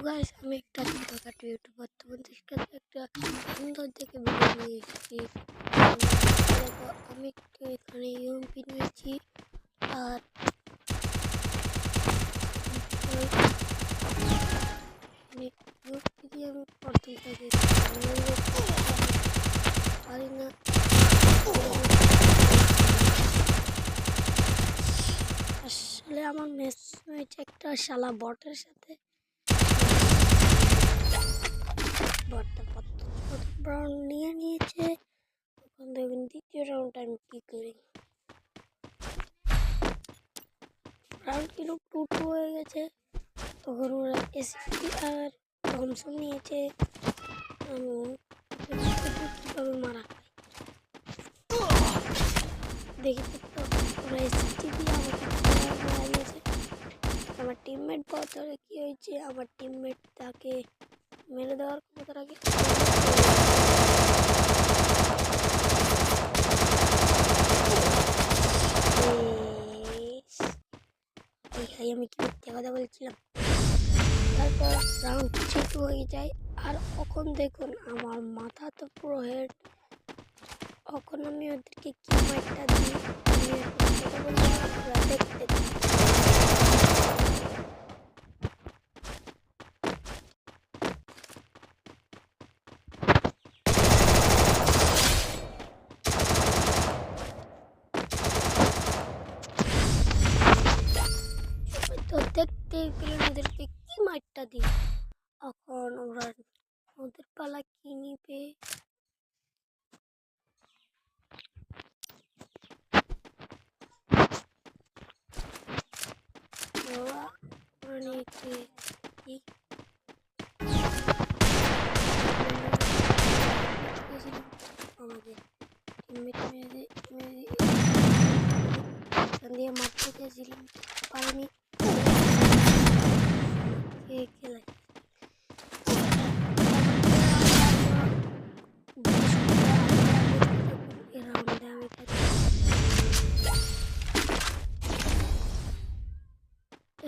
Guys, আমি একটা ছোটখাটো ইউটিউবার, তোমাদের কাছে একটা সুন্দর দেখে ভিডিও নিয়ে এসেছি। দেখো, আমি একটু এখানে ইউএমপি নিয়েছি আর ইউএমপি দিয়ে আমি প্রথম থেকে পারি না। আসলে আমার ম্যাচ হয়েছে একটা শালা বটের সাথে। বটটা প্রথম রাউন্ড নিয়ে নিয়েছে। তখন দেখবেন দ্বিতীয় রাউন্ড আমি কি করি। রাউন্ড কিন্তু 2-2 হয়ে গেছে। তখন ওরা এসপি আর থমসন নিয়েছে। আমি কীভাবে মারা খাই দেখি তো। ওরা এসপি দিয়ে আমাকে মারা দিয়েছে। আমার টিমমেট বদলে কি হয়েছে, আমার টিমমেট তাকে মেরে দেওয়ার ক্ষমতা রাখে। আমি কি মিথ্যে কথা বলছিলাম। তারপর রাউন্ড 3 হয়ে যায়। আর এখন দেখুন আমার মাথা তো পুরো হেড। এখন আমি ওদেরকে কি মাইটটা দিই দেখতে। তো দেখতে পেলেন ওদেরকে কি মাইটটা দিই। এখন ওরা ওদের পালা কি নিবে। আমাদের টিমমেট দিয়ে মারতে গেছিলাম, পারিনি। খেলায়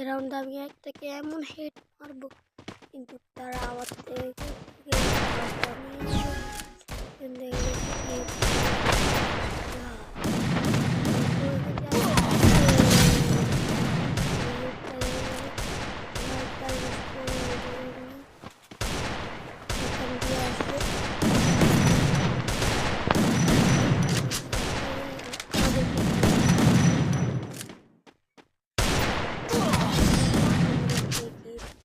রাউন্ডে আমি একটাকে এমন হেড মারবো, কিন্তু তারা আমার থেকে